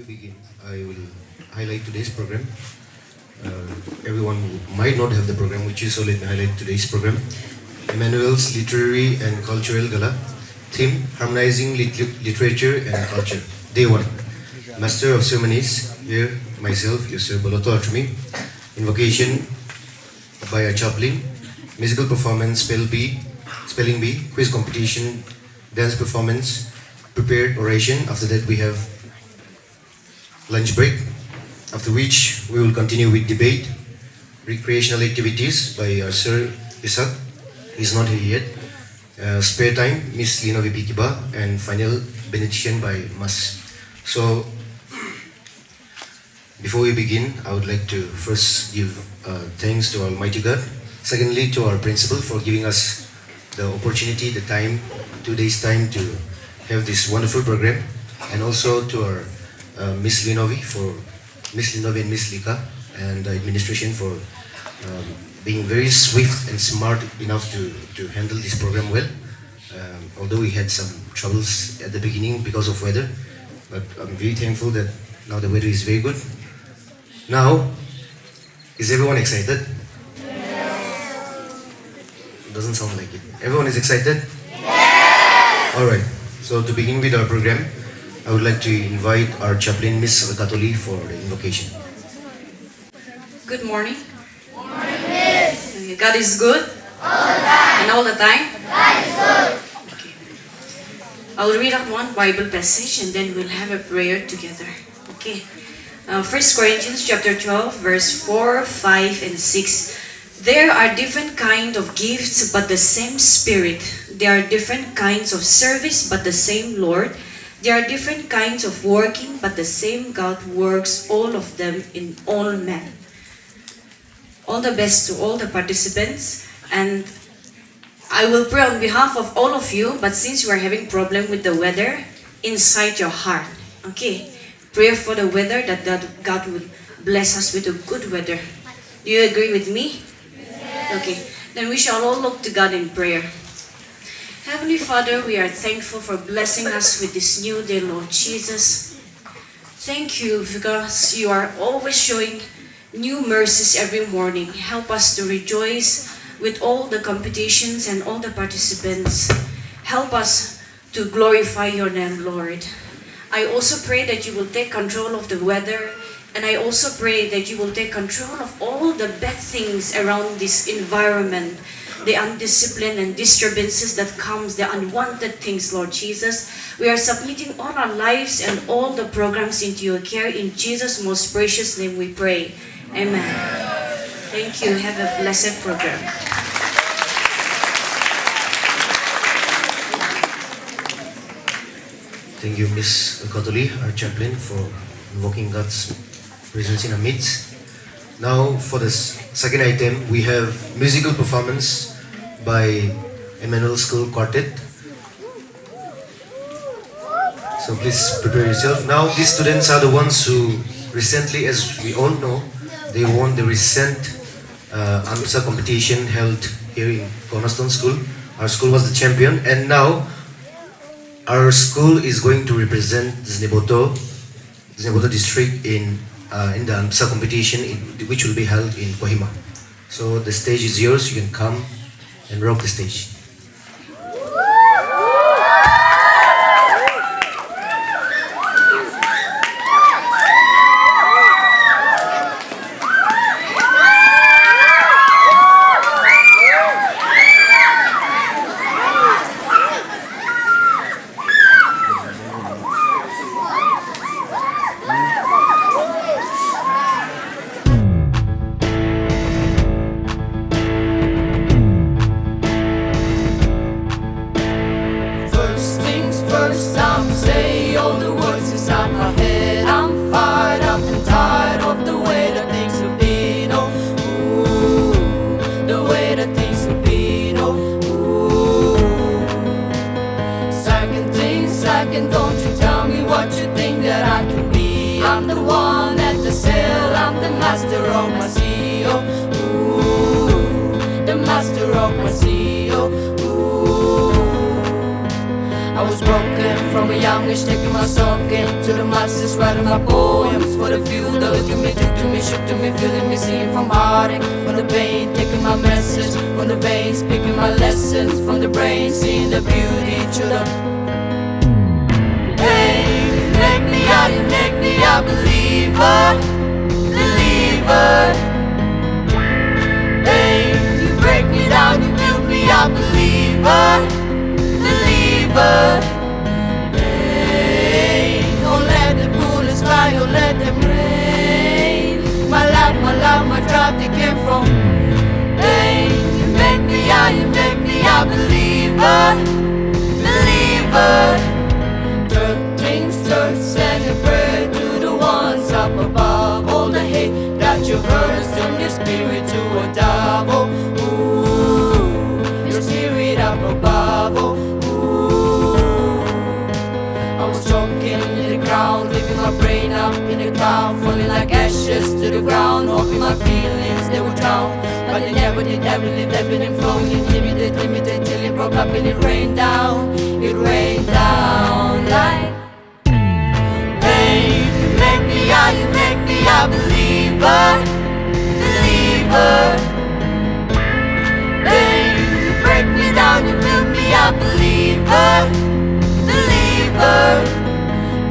begin, I will highlight today's program. Everyone might not have the program, which is so let me highlight today's program. Immanuel's Literary and Cultural Gala. Theme, Harmonizing Literature and Culture. Day 1. Master of Ceremonies, here myself, Yusuf Boloto Atumi. Invocation by a chaplain. Musical performance, spelling bee, quiz competition, dance performance, prepared oration. After that we have lunch break, after which we will continue with debate, recreational activities by our Sir Isak, he's not here yet, spare time, Miss Lina Vipikiba, and final benediction by Mas. So, before we begin, I would like to first give thanks to Almighty God, secondly to our principal for giving us the opportunity, the time, 2 days time to have this wonderful program, and also to our Miss Linovi and Miss Lika and the administration for being very swift and smart enough to handle this program well. Although we had some troubles at the beginning because of weather, but I'm very thankful that now the weather is very good. Now, is everyone excited? It doesn't sound like it. Everyone is excited? Alright, so to begin with our program, I would like to invite our chaplain, Miss Katoli, for the invocation. Good morning. God is good. All the time. And all the time? God is good. Okay. I will read out one Bible passage and then we'll have a prayer together. Okay. 1 Corinthians chapter 12, verse 4, 5, and 6. There are different kinds of gifts, but the same Spirit. There are different kinds of service, but the same Lord. There are different kinds of working, but the same God works all of them in all men. All the best to all the participants, and I will pray on behalf of all of you, but since you are having problem with the weather, inside your heart, okay? Pray for the weather that God will bless us with a good weather. Do you agree with me? Yes. Okay, then we shall all look to God in prayer. Heavenly Father, we are thankful for blessing us with this new day, Lord Jesus. Thank you because you are always showing new mercies every morning. Help us to rejoice with all the competitions and all the participants. Help us to glorify your name, Lord. I also pray that you will take control of the weather, and I also pray that you will take control of all the bad things around this environment, the undisciplined and disturbances that comes, the unwanted things, Lord Jesus. We are submitting all our lives and all the programs into your care. In Jesus' most precious name we pray. Amen. Thank you. Have a blessed program. Thank you, Miss Katoli, our chaplain, for invoking God's presence in our midst. Now, for the second item, we have musical performance by Immanuel School Quartet. So please prepare yourself. Now, these students are the ones who recently, as we all know, they won the recent AMSA competition held here in Cornerstone School. Our school was the champion, and now our school is going to represent Zneboto district in the AMSA competition, which will be held in Kohima. So the stage is yours. You can come and rock the stage. I was broken from a young age, taking my soul into the masses, writing my poems for the few that look at me, took to me, shook to me, feeling me, seeing from heartache, from the pain, taking my message from the veins, picking my lessons from the brain, seeing the beauty through the pain. You make me a believer, believer. Pain, you break me down, you build me a believer, believer. Pain, don't let the bullets fly, don't let them rain. My love, my drive, they came from pain. You make me a believer, believer. Third things third, send a prayer to the ones up above. All the hate that you've heard, turn your spirit to a dove. Oh, ooh, your spirit up above. Oh, ooh. I was choking in the ground, leaving my brain up in the cloud, falling like ashes to the ground, hoping my feelings they would drown. But they never did, ever lived, ebbing and flowing, limited, till it broke up and it rained down. It rained down like pain. You make me a believer, believer. Pain, you break me down, you build me a believer, believer.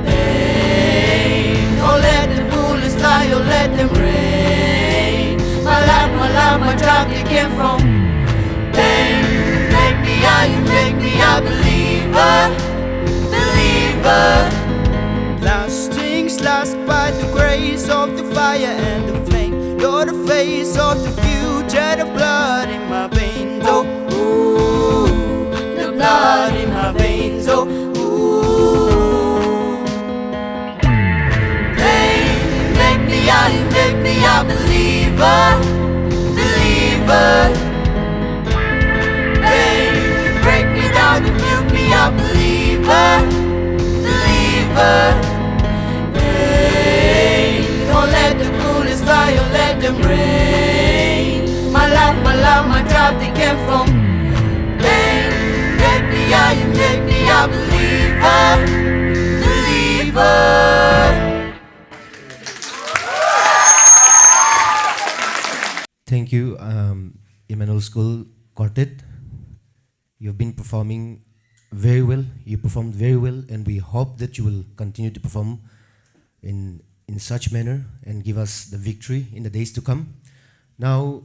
Pain, don't let the bullets fly, don't let them rain. My life, my drive, they came from pain. You make me a believer, believer. Last things last by the grace of the fire and the flame. You're the face of the future, the blood in my veins. Oh, Ooh, the blood in my veins. Oh, ooh. Pain, you make me a believer, believer. You build me a believer, believer. Hey, don't let the bullets fly, don't let them rain. My love, my drive, they came from pain. You make me a believer, believer. Thank you, Immanuel School Quartet. You've been performing very well. You performed very well, and we hope that you will continue to perform in such manner and give us the victory in the days to come. Now,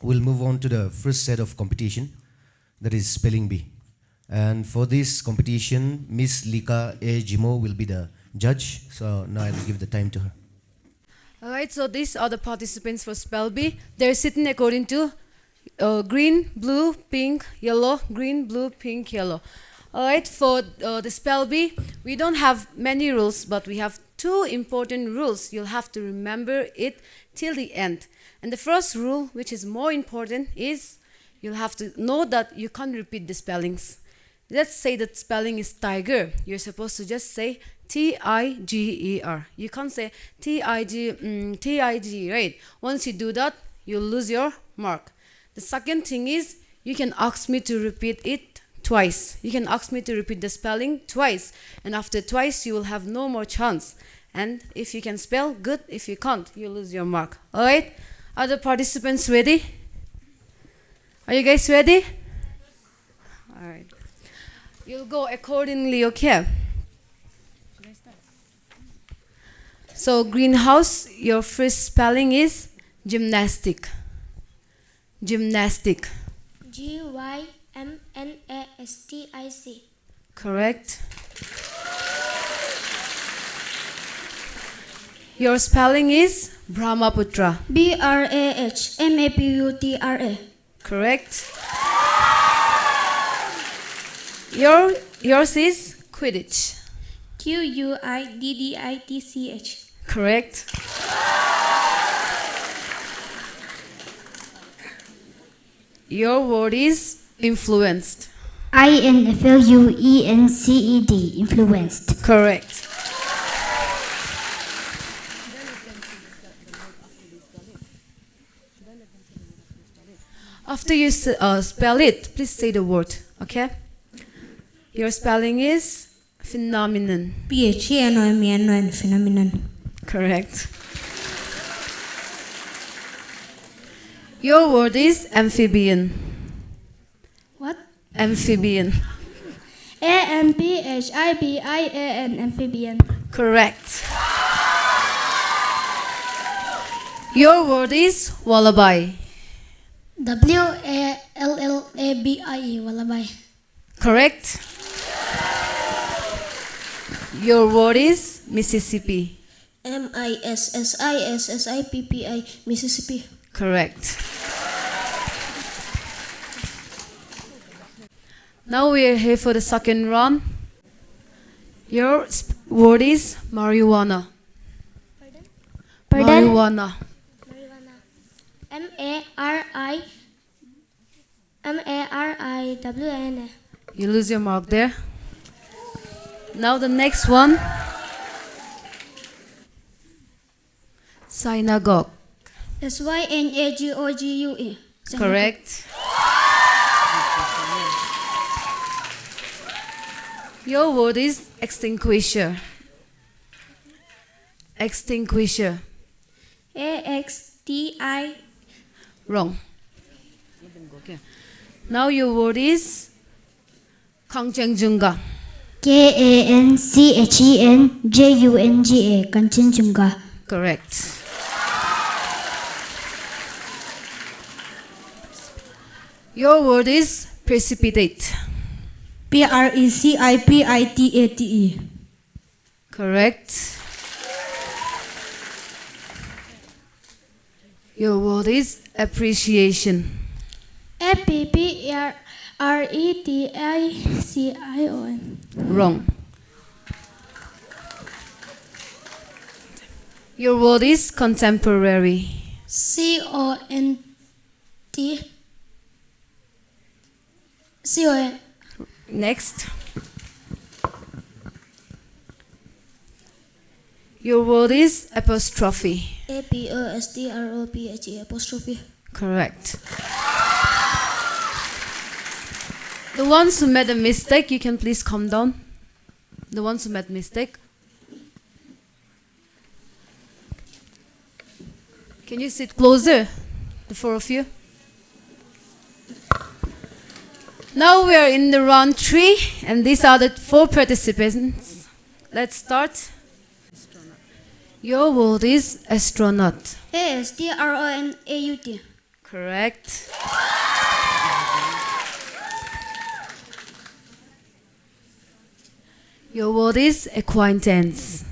we'll move on to the first set of competition, that is spelling bee. And for this competition, Miss Lika A. Jimo will be the judge. So now I'll give the time to her. Alright, so these are the participants for spell bee. They're sitting according to green, blue, pink, yellow, green, blue, pink, yellow. Alright, for the spell bee, we don't have many rules, but we have two important rules. You'll have to remember it till the end. And the first rule, which is more important, is you'll have to know that you can't repeat the spellings. Let's say that spelling is tiger. You're supposed to just say Tiger. You can't say Tig, right? Once you do that, you'll lose your mark. The second thing is, you can ask me to repeat it twice. You can ask me to repeat the spelling twice. And after twice, you will have no more chance. And if you can spell, good. If you can't, you lose your mark. Alright? Are the participants ready? Are you guys ready? Alright. You'll go accordingly, okay? Should I start? So, greenhouse, your first spelling is gymnastic. Gymnastic. Gymnastic. Correct. Your spelling is Brahmaputra. Brahmaputra. Correct. Yours is Quidditch. Quidditch. Correct. Your word is influenced. Influenced. Influenced. Correct. After you spell it, please say the word, okay? Your spelling is phenomenon. PHENOMENON, phenomenon. Correct. Your word is amphibian. What? Amphibian. AMPHIBIAN, amphibian. Correct. Your word is wallaby. WALLABIE, wallaby. Correct. Your word is Mississippi. MISSISSIPPI, Mississippi. Correct. Now we are here for the second round. Your word is marijuana. Pardon? Marijuana. MARIWAN. You lose your mark there. Now the next one. Synagogue. SYNAGOGUE. Correct. Your word is extinguisher. Extinguisher. AXTI. Wrong. Now your word is Kangchenjunga. KANCHENJUNGA, Kanchenjunga. Correct. Your word is precipitate. PRECIPITATE. Correct. Your word is appreciation. APPRETICION. Wrong. Your word is contemporary. CONTCON. Next. Your word is apostrophe. APOSTROPHE, apostrophe. Correct. The ones who made a mistake, you can please come down. The ones who made mistake. Can you sit closer, the four of you? Now we are in the round 3, and these are the 4 participants. Let's start. Your word is astronaut. ASTRONAUT. Correct. Your word is acquaintance.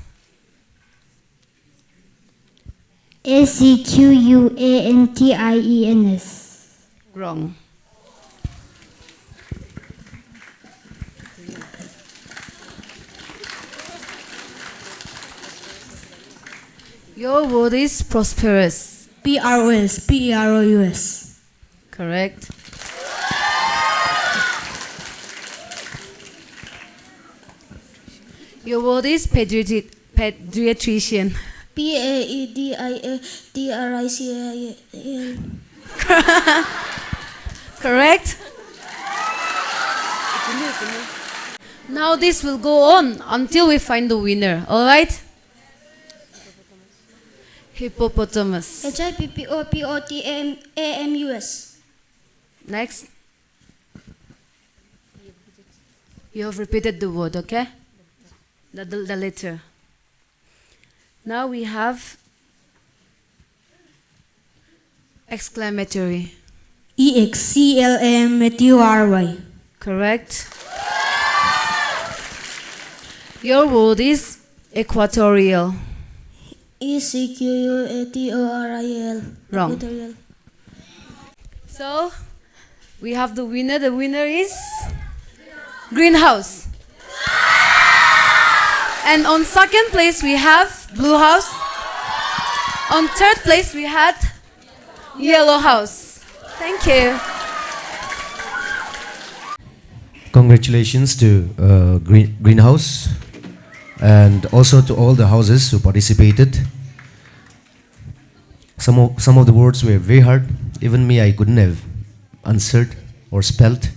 ACQUANTIENS. Wrong. Your word is prosperous. PROS. Correct. Your word is pediatrician. PAEDIATRICIAN. Correct. Now this will go on until we find the winner. All right? Hippopotamus. HIPPOPOTAMUS. Next. You have repeated the word, okay? The letter. Now we have exclamatory. EXCLMATURY. Correct. Your word is equatorial. ECQUATORIL. Wrong. Equatorial. So, we have the winner. The winner is greenhouse. And on second place we have blue house. On third place we had yellow house. Thank you. Congratulations to Greenhouse and also to all the houses who participated. Some of the words were very hard. Even me, I couldn't have answered or spelled.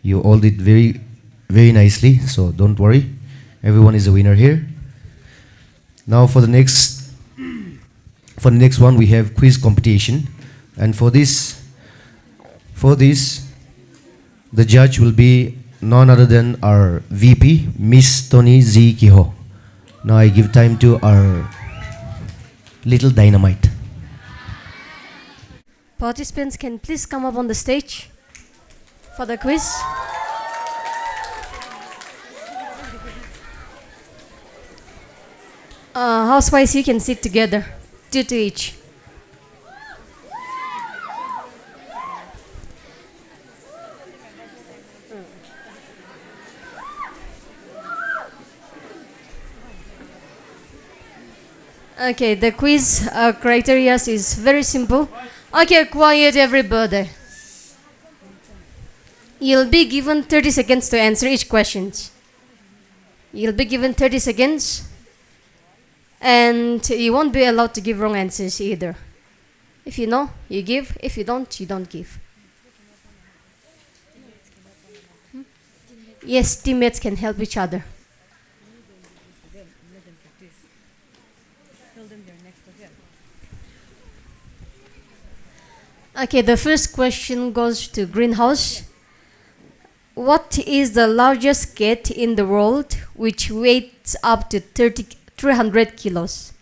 You all did very very nicely, so don't worry. Everyone is a winner here. Now for the next one we have quiz competition, and for this the judge will be none other than our VP, Miss Tony Z Kiho. Now I give time to our little dynamite. Participants can please come up on the stage for the quiz. Housewise, you can sit together, 2 to each. Okay, the quiz criteria is very simple. Okay, quiet everybody. You'll be given 30 seconds to answer each question. You'll be given 30 seconds, and you won't be allowed to give wrong answers either. If you know, you give. If you don't give. Yes, teammates can help each other. Okay, the first question goes to Greenhouse. What is the largest cat in the world which weighs up to 300 kilos?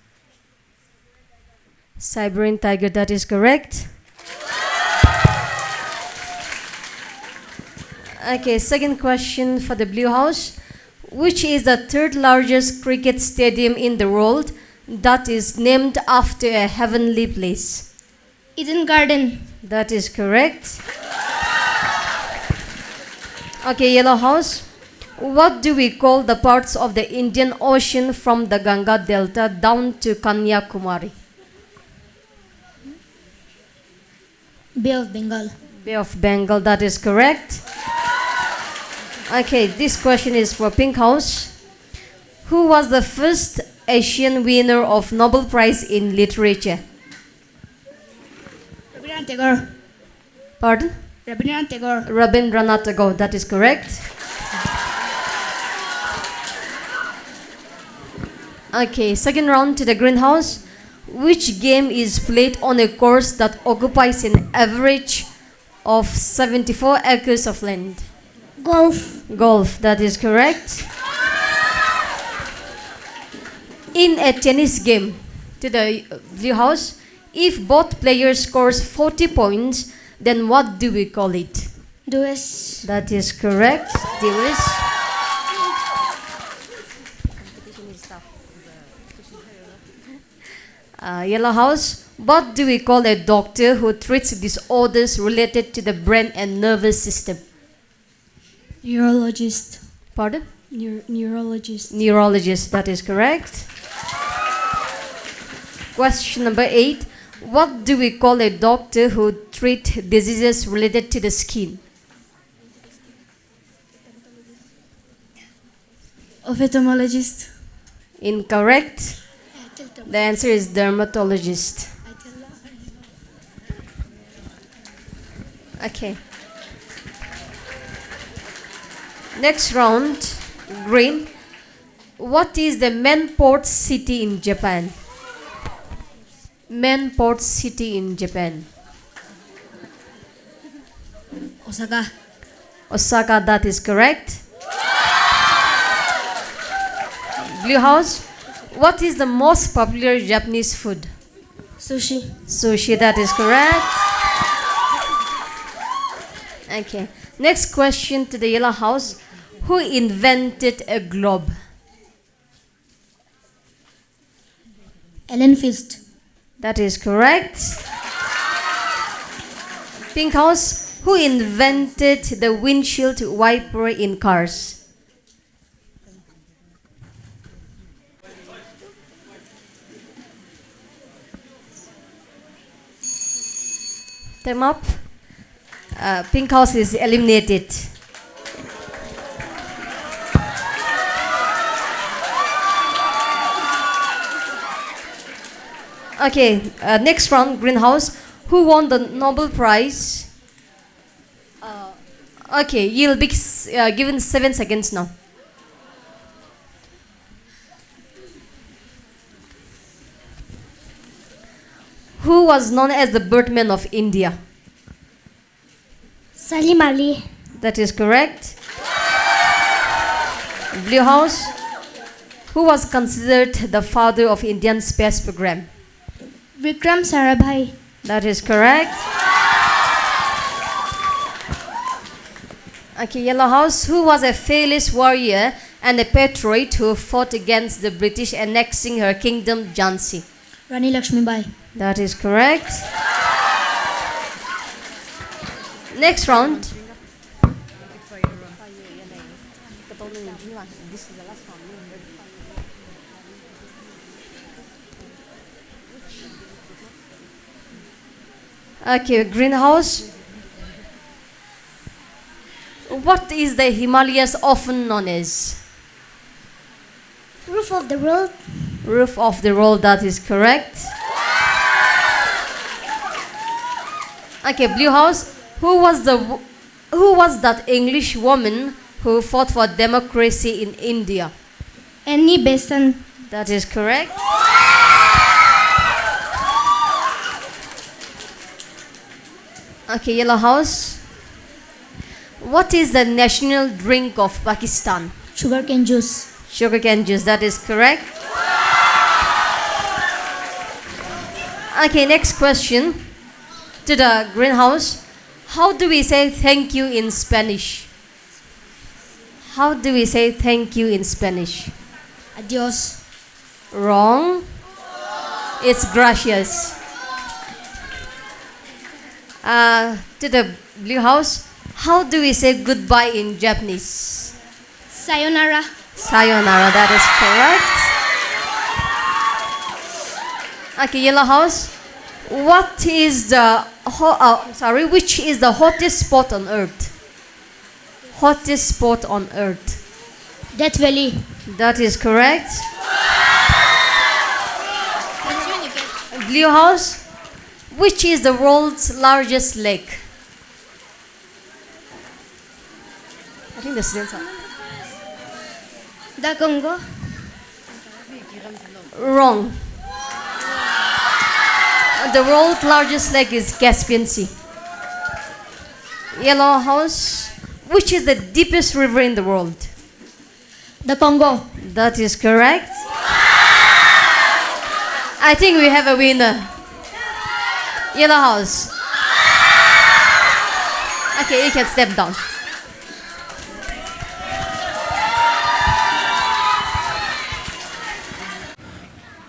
Siberian tiger, that is correct. Okay, second question for the Blue House. Which is the third largest cricket stadium in the world that is named after a heavenly place? Eden Garden. That is correct. Okay, Yellow House. What do we call the parts of the Indian Ocean from the Ganga Delta down to Kanyakumari? Bay of Bengal. Bay of Bengal, that is correct. Okay, this question is for Pink House. Who was the first Asian winner of Nobel Prize in Literature? Rabindranath Tagore. Pardon? Rabindranath Tagore. Rabindranath Tagore, that is correct. Okay, second round to the Greenhouse. Which game is played on a course that occupies an average of 74 acres of land? Golf. Golf, that is correct. In a tennis game, to the Blue House, if both players scores 40 points, then what do we call it? Deuce. That is correct. Deuce. Yellow House, what do we call a doctor who treats disorders related to the brain and nervous system? Neurologist. Pardon? Neurologist. Neurologist, that is correct. Question number 8. What do we call a doctor who treats diseases related to the skin? Ophthalmologist. Incorrect. The answer is dermatologist. Okay. Next round, green. What is the main port city in Japan? Main port city in Japan. Osaka. Osaka, that is correct. Blue House, what is the most popular Japanese food? Sushi. Sushi, that is correct. Okay. Next question to the Yellow House. Who invented a globe? Ellen Fist. That is correct. Pink House. Who invented the windshield wiper in cars? Time up. Pink House is eliminated. Okay, next round, Greenhouse. Who won the Nobel Prize Okay, you'll be given 7 seconds now. Who was known as the Birdman of India? Salim Ali. That is correct. Blue House. Who was considered the father of Indian space program? Vikram Sarabhai. That is correct. Okay, Yellow House. Who was a fearless warrior and a patriot who fought against the British annexing her kingdom, Jhansi? Rani Lakshmibai. That is correct. Next round. Okay, greenhouse. What is the Himalayas often known as? Roof of the world. Roof of the world, that is correct. Okay, blue house. Who was that English woman who fought for democracy in India? Annie Besant. That is correct. Okay, yellow house. What is the national drink of Pakistan? Sugarcane juice. Sugarcane juice, that is correct. Okay, next question to the greenhouse. How do we say thank you in Spanish? How do we say thank you in Spanish? Adios. Wrong. It's gracias. To the blue house. How do we say goodbye in Japanese? Sayonara. Sayonara, that is correct. Okay, yellow house. Which is the hottest spot on earth? Hottest spot on earth. Death Valley. That is correct. Blue house. Which is the world's largest lake? I think the students are The Congo. wrong. The world's largest lake is Caspian Sea. Yellow house. Which is the deepest river in the world? The Congo. That is correct. I think we have a winner. Yellow house. Okay, you can step down.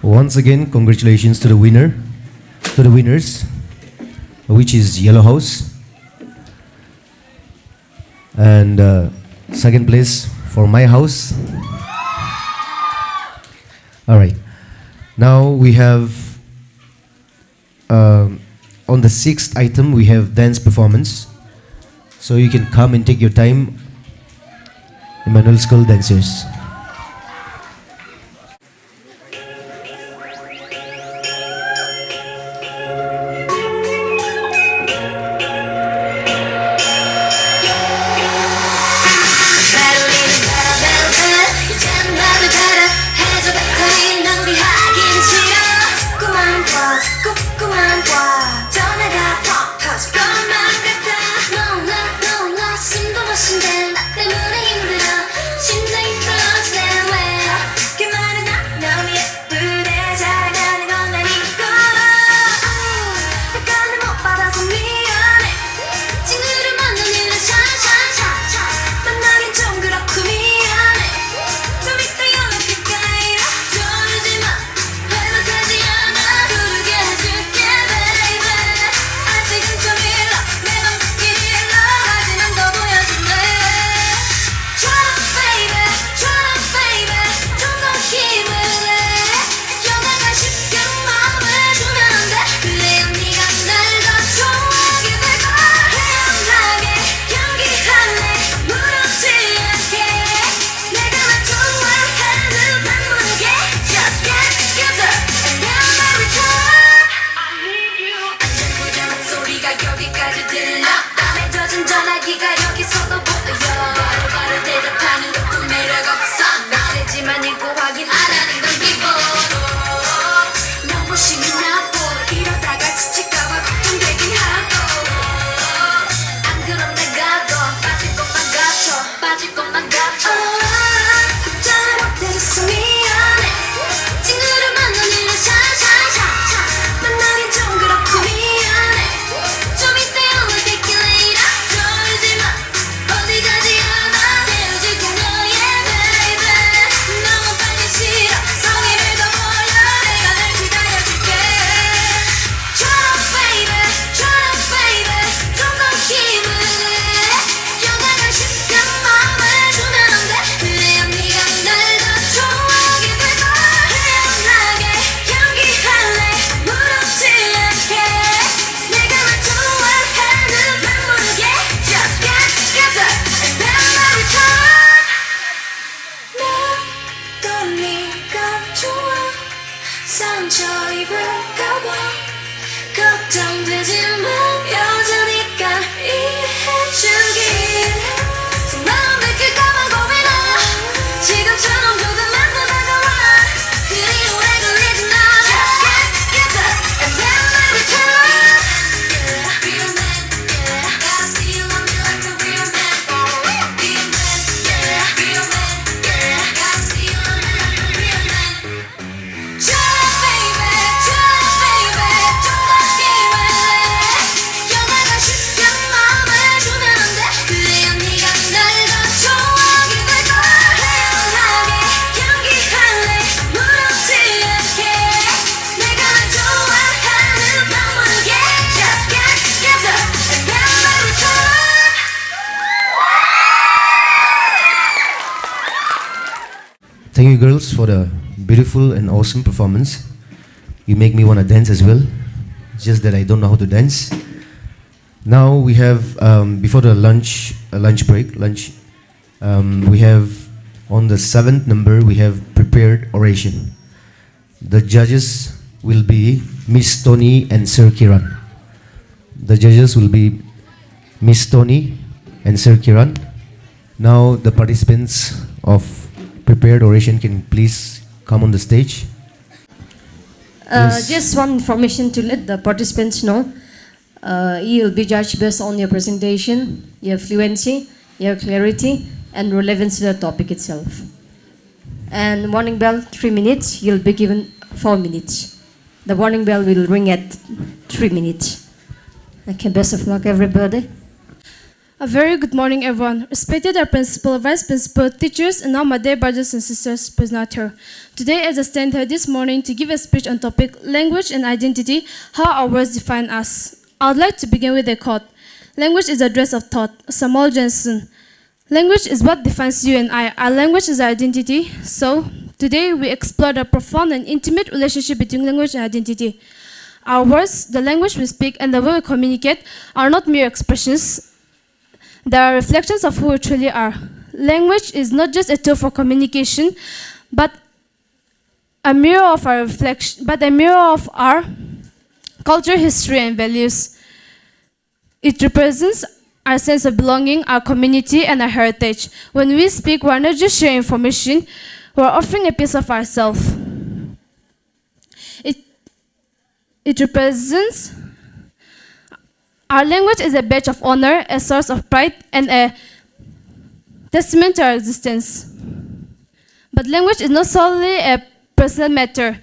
Once again, congratulations to the winners, which is Yellow House. And second place for my house. All right. Now we have, on the sixth item, we have dance performance. So you can come and take your time. Immanuel School dancers. 숨도 못 쉰대 나 때문에 힘들어 심장이 떨어 잘못했어 미안해 친구를 만나는 샤샤샤샤 만나긴 좀 그렇고 미안해 좀 이따 연락할게 later 졸지마 어디까지 하나 내어줄게 너의 baby 너무 빨리 싫어 성의를 더 보여 내가 널 기다려줄게 Try to baby 좀 더 힘을 내 영화가 쉽게 마음을 주면 안돼 그래야 네가 날 더 좋아하게 될걸 태연하게 연기할래 무섭지 않게 내가 널 좋아하는 맘 모르게 Just get together and then marry time 또 네가 좋아 상처 입을까봐 걱정되지만 여자니까 이해해주길 마음 들킬까봐 고민해 지금처럼 조금만 더 다가와 그리 오래 걸리진 않아 Just get together and then marry time Real man, yeah Gotta see you love me like a real man Real man, yeah Real man, yeah Gotta see you love me like a real man Try baby 좀 더 힘을 내 영화가 쉽게 마음을 주면 안돼 그래야 네가 날 더 좋아하게 될걸 태연하게 연기할래 무섭지 않게 내가 널 좋아하는 맘 모르게 Just get together and then marry time Thank you, girls, for the beautiful and awesome performance. You make me want to dance as well, just that I don't know how to dance. Now we have, before the lunch break, we have on the 7th number, we have prepared oration. The judges will be Miss Tony and Sir Kiran. The judges will be Miss Tony and Sir Kiran. Now the participants of prepared oration can please come on the stage. Yes. Just one information to let the participants know. You will be judged based on your presentation, your fluency, your clarity, and relevance to the topic itself. And warning bell, 3 minutes. You'll be given 4 minutes. The warning bell will ring at 3 minutes. Okay, best of luck, everybody. A very good morning, everyone. Respected our principal, vice principal, teachers, and all my dear brothers and sisters present here. Today, as I stand here this morning to give a speech on topic language and identity, how our words define us. I would like to begin with a quote. Language is a dress of thought. Samuel Johnson. Language is what defines you and I. Our language is our identity. So, today we explore the profound and intimate relationship between language and identity. Our words, the language we speak, and the way we communicate are not mere expressions. They are reflections of who we truly are. Language is not just a tool for communication, but a mirror of our reflection, but a mirror of our culture, history, and values. It represents our sense of belonging, our community, and our heritage. When we speak, we are not just sharing information, we are offering a piece of ourselves. It represents our language is a badge of honor, a source of pride, and a testament to our existence. But language is not solely a personal matter.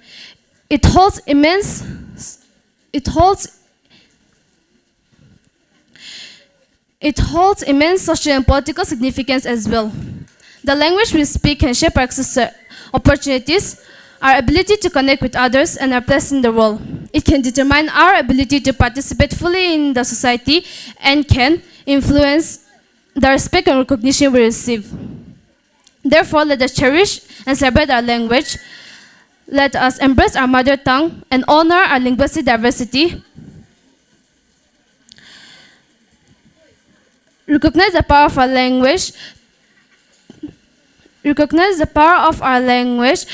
It holds immense social and political significance as well. The language we speak can shape our access to opportunities, our ability to connect with others, and our place in the world. It can determine our ability to participate fully in the society and can influence the respect and recognition we receive. Therefore, let us cherish and celebrate our language. Let us embrace our mother tongue and honor our linguistic diversity. Recognize the power of our language. Recognize the power of our language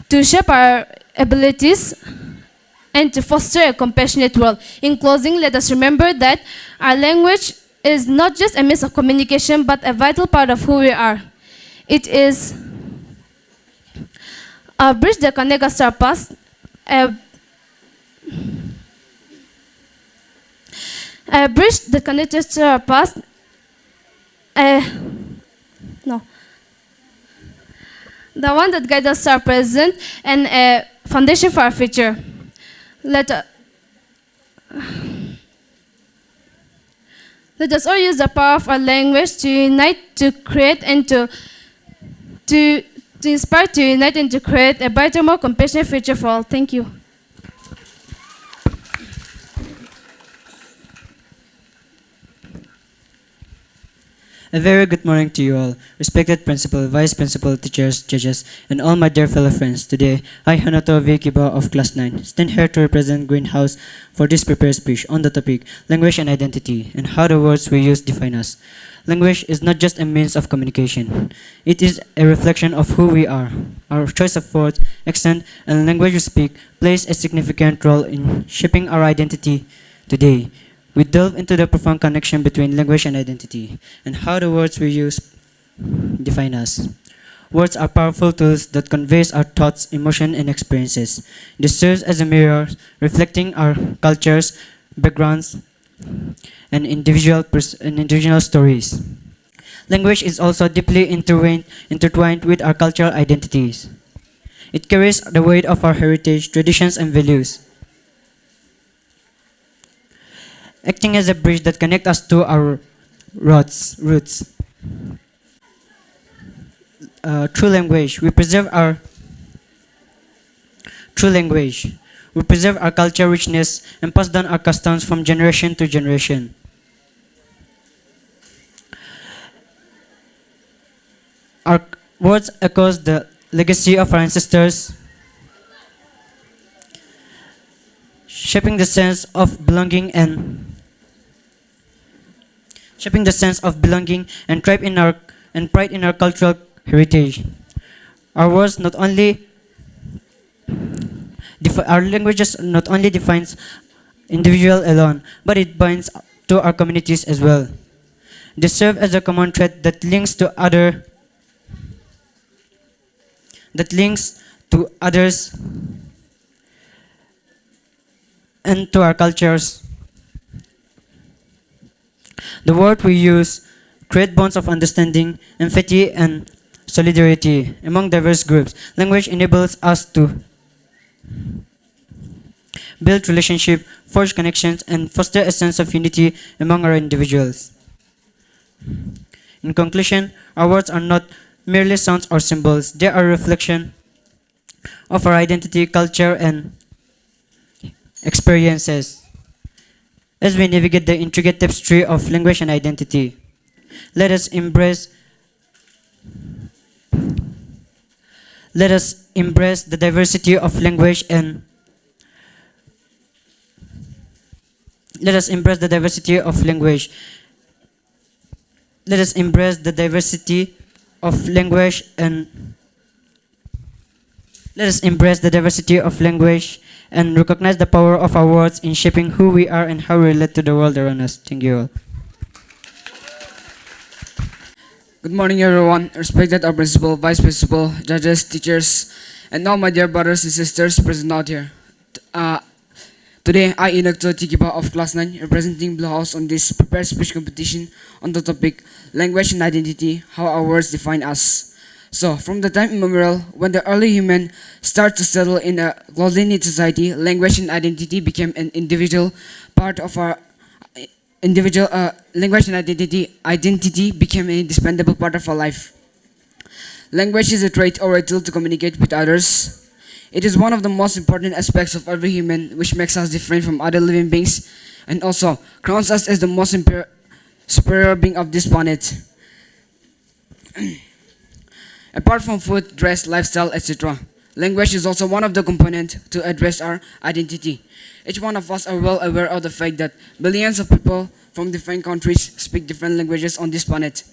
to shape our abilities and to foster a compassionate world. In closing, let us remember that our language is not just a means of communication, but a vital part of who we are. It is a bridge that connects us to our past, a bridge that connects us to our past, No. The one that guides us to our present and a foundation for our future. Let us all use the power of our language to unite, to create, and to inspire, to unite, and to create a brighter, more compassionate future for all. Thank you. A very good morning to you all, respected principal, vice principal, teachers, judges, and all my dear fellow friends. Today, I, Hanato V. Kiba of Class 9, stand here to represent Greenhouse for this prepared speech on the topic language and identity and how the words we use define us. Language is not just a means of communication. It is a reflection of who we are. Our choice of words, accent, and language we speak plays a significant role in shaping our identity today. We delve into the profound connection between language and identity, and how the words we use define us. Words are powerful tools that convey our thoughts, emotions, and experiences. They serve as a mirror, reflecting our cultures, backgrounds, and individual stories. Language is also deeply intertwined with our cultural identities. It carries the weight of our heritage, traditions, and values, acting as a bridge that connects us to our roots. Through language, we preserve our culture richness and pass down our customs from generation to generation. Our words echoes the legacy of our ancestors, shaping the sense of belonging and pride in our cultural heritage. Our words not only our languages not only defines individual alone, but it binds to our communities as well. They serve as a common thread that links to others and to our cultures. The word we use create bonds of understanding, empathy, and solidarity among diverse groups. Language enables us to build relationships, forge connections, and foster a sense of unity among our individuals. In conclusion, our words are not merely sounds or symbols. They are a reflection of our identity, culture, and experiences. As we navigate the intricate tapestry of language and identity, let us embrace the diversity of language and let us embrace the diversity of language and recognize the power of our words in shaping who we are and how we relate to the world around us. Thank you all. Good morning, everyone. Respected our principal, vice principal, judges, teachers, and all my dear brothers and sisters present out here. Today, I, Invocation Tikipa of Class 9, representing Blue House on this prepared speech competition on the topic language and identity, how our words define us. So, from the time immemorial, when the early human started to settle in a closely knit society, language and identity became an individual part of our language and identity became an indispensable part of our life. Language is a trait or a tool to communicate with others. It is one of the most important aspects of every human, which makes us different from other living beings and also crowns us as the most superior being of this planet. Apart from food, dress, lifestyle, etc., language is also one of the components to address our identity. Each one of us are well aware of the fact that billions of people from different countries speak different languages on this planet,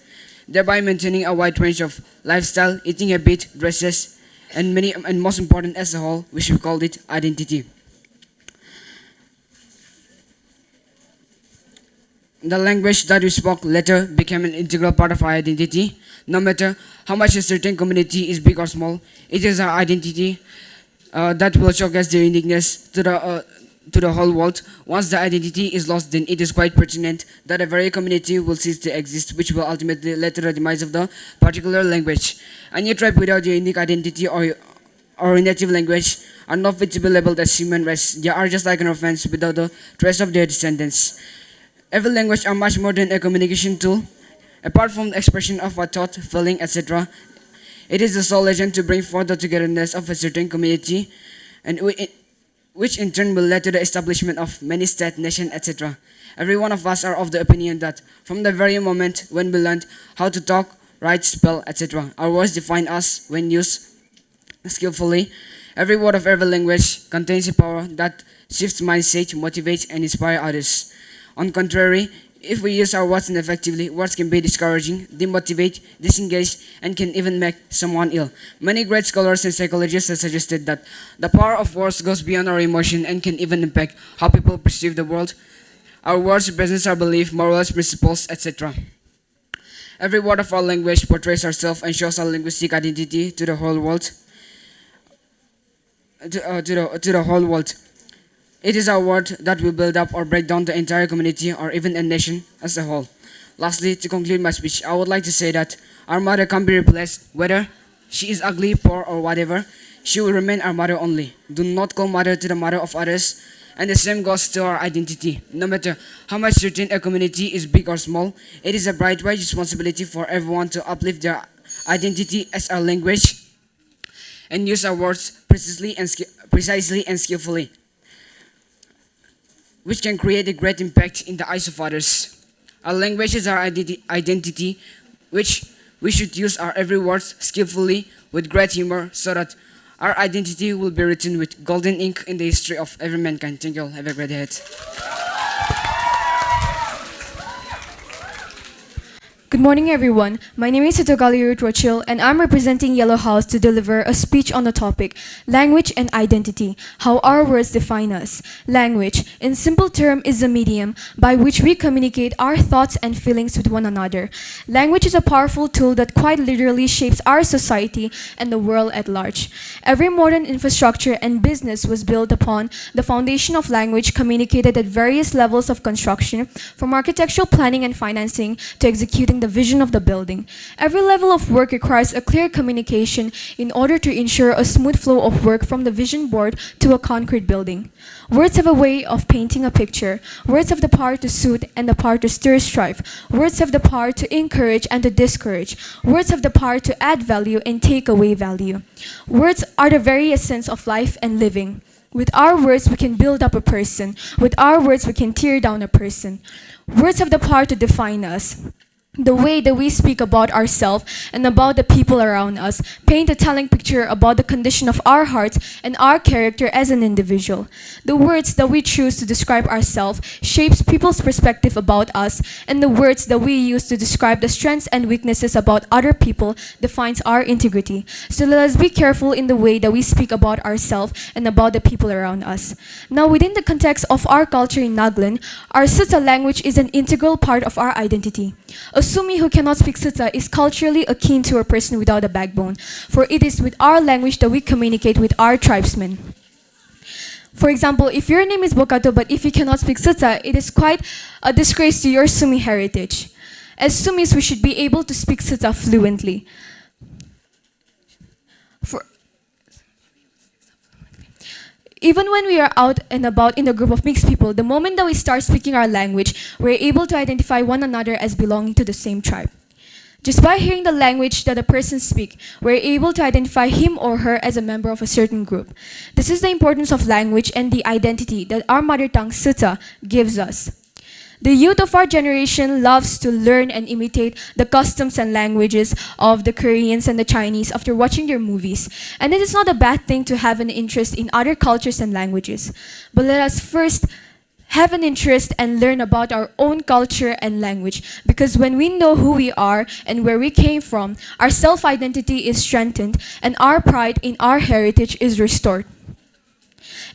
thereby maintaining a wide range of lifestyle, eating habits, dresses, and many, and most important as a whole, we should call it identity. The language that we spoke later became an integral part of our identity. No matter how much a certain community is big or small, it is our identity that will showcase their uniqueness to to the whole world. Once the identity is lost, then it is quite pertinent that a very community will cease to exist, which will ultimately lead to the demise of the particular language. A new tribe without a unique identity or a native language are not fit to be labeled as human race. They are just like an orphans without the trace of their descendants. Every language are much more than a communication tool. Apart from the expression of a thought, feeling, etc., it is the sole agent to bring forth the togetherness of a certain community, and which in turn will lead to the establishment of many state, nation, etc. Every one of us are of the opinion that from the very moment when we learned how to talk, write, spell, etc., our words define us when used skillfully. Every word of every language contains a power that shifts mindset, motivates, and inspires others. On contrary, if we use our words ineffectively, words can be discouraging, demotivate, disengage, and can even make someone ill. Many great scholars and psychologists have suggested that the power of words goes beyond our emotion and can even impact how people perceive the world. Our words represent our belief, morals, principles, etc. Every word of our language portrays ourselves and shows our linguistic identity to the whole world. To the whole world. It is our word that will build up or break down the entire community or even a nation as a whole. Lastly, to conclude my speech, I would like to say that our mother can't be replaced, whether she is ugly, poor, or whatever. She will remain our mother only. Do not call mother to the mother of others. And the same goes to our identity. No matter how much certain a community is big or small, it is a bright white responsibility for everyone to uplift their identity as our language and use our words precisely and skillfully, which can create a great impact in the eyes of others. Our language is our identity, which we should use our every word skillfully with great humor so that our identity will be written with golden ink in the history of every mankind. Thank you all. Have a great day. Good morning, everyone. My name is Sitogali Rochil, and I'm representing Yellow House to deliver a speech on the topic, Language and Identity, How Our Words Define Us. Language, in simple term, is a medium by which we communicate our thoughts and feelings with one another. Language is a powerful tool that quite literally shapes our society and the world at large. Every modern infrastructure and business was built upon the foundation of language communicated at various levels of construction, from architectural planning and financing to executing the vision of the building. Every level of work requires a clear communication in order to ensure a smooth flow of work from the vision board to a concrete building. Words have a way of painting a picture. Words have the power to soothe and the power to stir strife. Words have the power to encourage and to discourage. Words have the power to add value and take away value. Words are the very essence of life and living. With our words, we can build up a person. With our words, we can tear down a person. Words have the power to define us. The way that we speak about ourselves and about the people around us paint a telling picture about the condition of our hearts and our character as an individual. The words that we choose to describe ourselves shapes people's perspective about us, and the words that we use to describe the strengths and weaknesses about other people defines our integrity. So let us be careful in the way that we speak about ourselves and about the people around us. Now, within the context of our culture in Naglan, our Sita language is an integral part of our identity. A Sumi who cannot speak Sita is culturally akin to a person without a backbone, for it is with our language that we communicate with our tribesmen. For example, if your name is Bokato but if you cannot speak Sita, it is quite a disgrace to your Sumi heritage. As Sumis, we should be able to speak Sita fluently. Even when we are out and about in a group of mixed people, the moment that we start speaking our language, we're able to identify one another as belonging to the same tribe. Just by hearing the language that a person speaks, we're able to identify him or her as a member of a certain group. This is the importance of language and the identity that our mother tongue Sita gives us. The youth of our generation loves to learn and imitate the customs and languages of the Koreans and the Chinese after watching their movies. And it is not a bad thing to have an interest in other cultures and languages. But let us first have an interest and learn about our own culture and language. Because when we know who we are and where we came from, our self-identity is strengthened and our pride in our heritage is restored.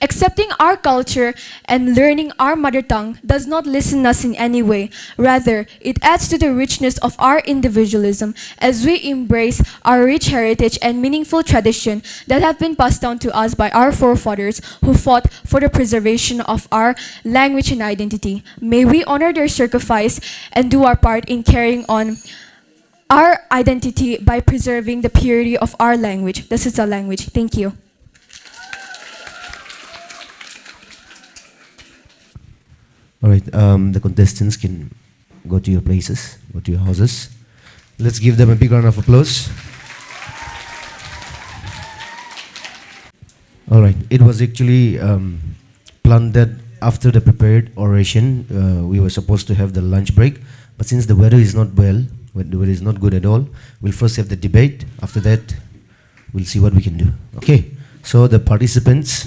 Accepting our culture and learning our mother tongue does not lessen us in any way. Rather, it adds to the richness of our individualism as we embrace our rich heritage and meaningful tradition that have been passed down to us by our forefathers who fought for the preservation of our language and identity. May we honor their sacrifice and do our part in carrying on our identity by preserving the purity of our language. This is our language. Thank you. All right, the contestants can go to your places, go to your houses. Let's give them a big round of applause. All right, it was actually planned that after the prepared oration, we were supposed to have the lunch break, but since the weather is not well, the weather is not good at all, we'll first have the debate. After that, we'll see what we can do. Okay, so the participants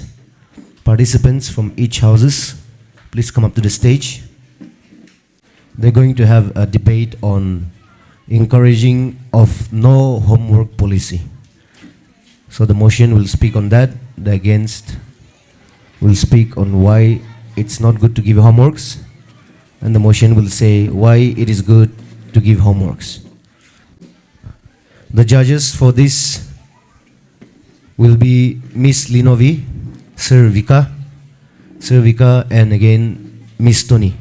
from each houses, please come up to the stage. They're going to have a debate on encouraging of no homework policy. So the motion will speak on that. The against will speak on why it's not good to give homeworks. And the motion will say why it is good to give homeworks. The judges for this will be Miss Linovi, Sir Vika, and again Miss Tony,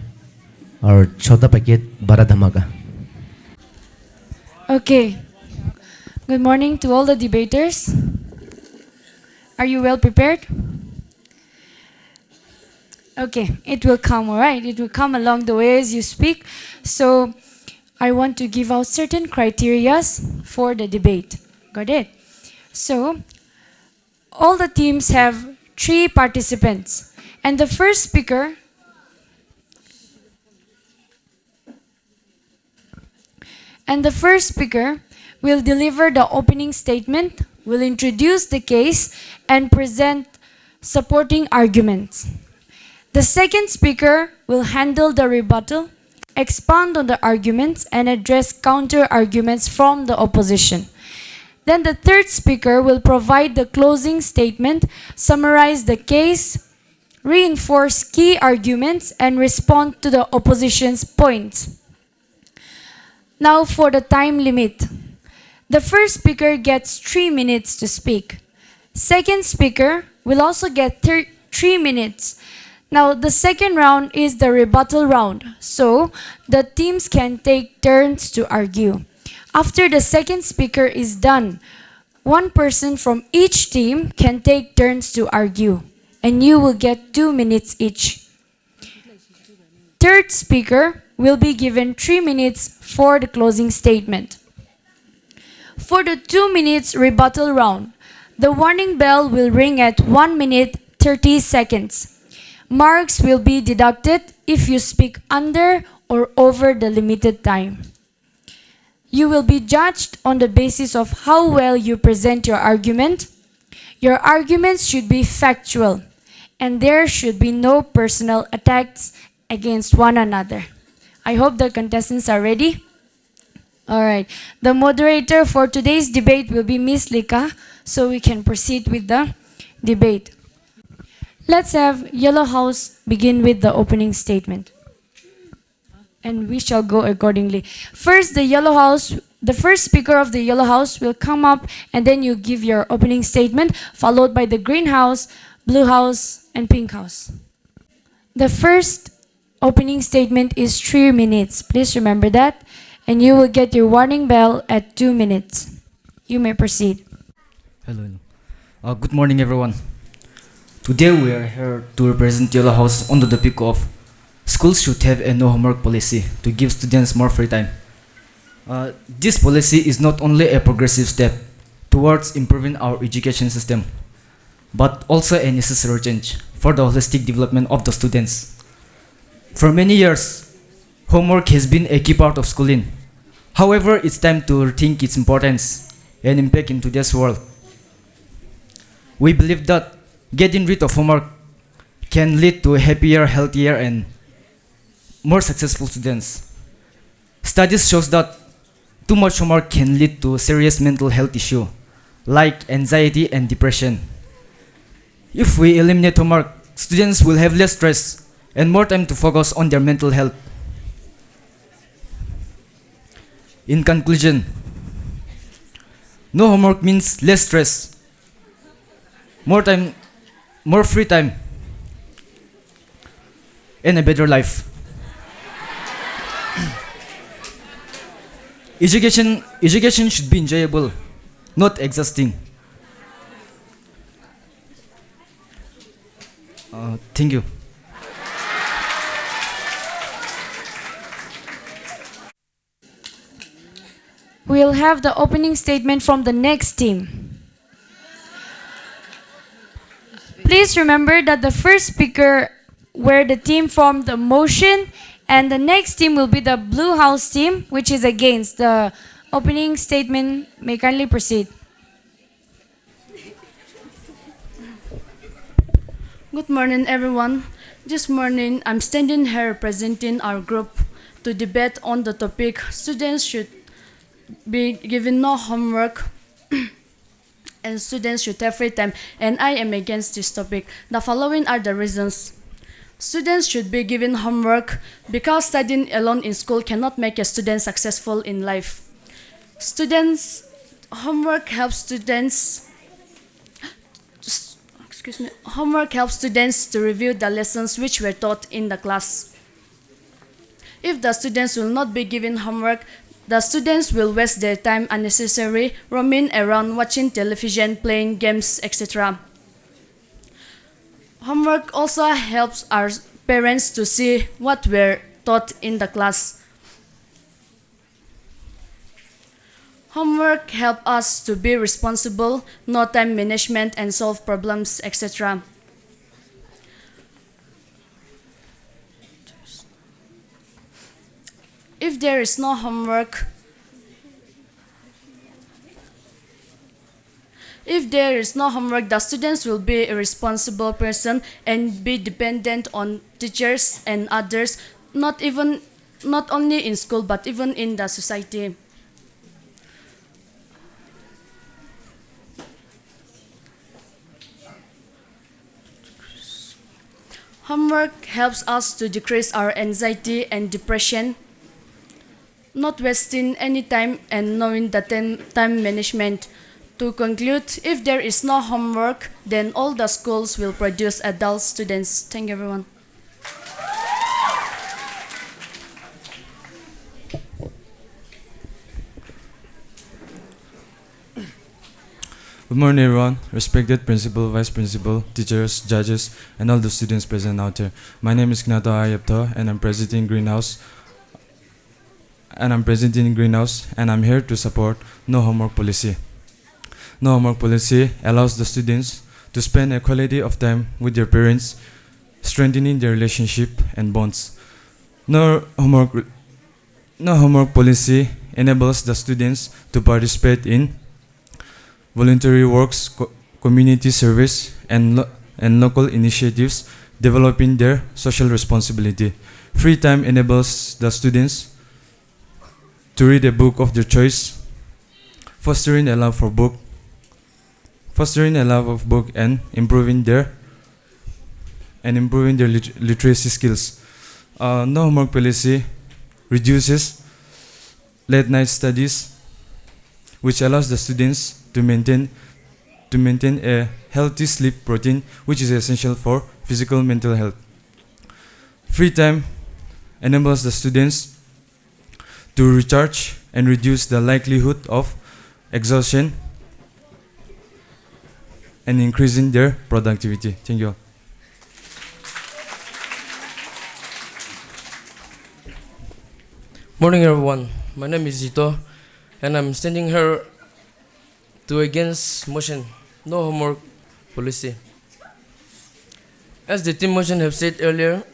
our chota packet bara dhamaka. Okay. Good morning to all the debaters. Are you well prepared? Okay, it will come, alright? It will come along the way as you speak. So, I want to give out certain criterias for the debate. Got it? So, all the teams have 3 participants. And the first speaker will deliver the opening statement, will introduce the case, and present supporting arguments. The second speaker will handle the rebuttal, expound on the arguments, and address counter-arguments from the opposition. Then the third speaker will provide the closing statement, summarize the case, reinforce key arguments, and respond to the opposition's points. Now for the time limit. The first speaker gets 3 minutes to speak. Second speaker will also get 3 minutes. Now the second round is the rebuttal round, so the teams can take turns to argue. After the second speaker is done, one person from each team can take turns to argue, and you will get 2 minutes each. Third speaker will be given 3 minutes for the closing statement. For the 2 minutes rebuttal round, the warning bell will ring at 1 minute 30 seconds. Marks will be deducted if you speak under or over the limited time. You will be judged on the basis of how well you present your argument. Your arguments should be factual, and there should be no personal attacks against one another. I hope the contestants are ready. Alright, the moderator for today's debate will be Miss Lika, so we can proceed with the debate. Let's have Yellow House begin with the opening statement. And we shall go accordingly. First, the first speaker of the Yellow House will come up, and then you give your opening statement, followed by the Green House, Blue House, and Pink House. The first opening statement is 3 minutes. Please remember that. And you will get your warning bell at 2 minutes. You may proceed. Hello. Good morning, everyone. Today we are here to represent Yellow House on the topic of schools should have a no homework policy to give students more free time. This policy is not only a progressive step towards improving our education system, but also a necessary change for the holistic development of the students. For many years, homework has been a key part of schooling. However, it's time to rethink its importance and impact in today's world. We believe that getting rid of homework can lead to happier, healthier, and more successful students. Studies show that too much homework can lead to serious mental health issues like anxiety and depression. If we eliminate homework, students will have less stress and more time to focus on their mental health. In conclusion, no homework means less stress, more time, more free time, and a better life. Education should be enjoyable, not exhausting. Thank you. We'll have the opening statement from the next team. Please remember that the first speaker were the team from the motion, and the next team will be the blue house team, which is against. The opening statement may kindly proceed. Good morning, everyone. This morning, I'm standing here representing our group to debate on the topic students should be given no homework and students should have free time, and I am against this topic. The following are the reasons. Students should be given homework because studying alone in school cannot make a student successful in life. Homework helps students to review the lessons which were taught in the class. If the students will not be given homework, the students will waste their time unnecessarily roaming around watching television, playing games, etc. Homework also helps our parents to see what were taught in the class. Homework helps us to be responsible, know time management, and solve problems, etc. If there is no homework, the students will be a responsible person and be dependent on teachers and others, not only in school but even in the society. Homework helps us to decrease our anxiety and depression, not wasting any time and knowing the time management. To conclude, if there is no homework, then all the schools will produce adult students. Thank you, everyone. Good morning, everyone. Respected principal, vice principal, teachers, judges, and all the students present out here. My name is Knato Ayapto, and I'm presenting Greenhouse. And I'm here to support no homework policy. No homework policy allows the students to spend a quality of time with their parents, strengthening their relationship and bonds. No homework policy enables the students to participate in voluntary works, community service, and local initiatives, developing their social responsibility. Free time enables the students to read a book of their choice, fostering a love of book and improving their literacy skills. No homework policy reduces late night studies, which allows the students to maintain a healthy sleep routine, which is essential for physical and mental health. Free time enables the students to recharge and reduce the likelihood of exhaustion and increasing their productivity. Thank you all. Morning, everyone. My name is Zito, and I'm standing here to against motion, no homework policy. As the team motion have said earlier,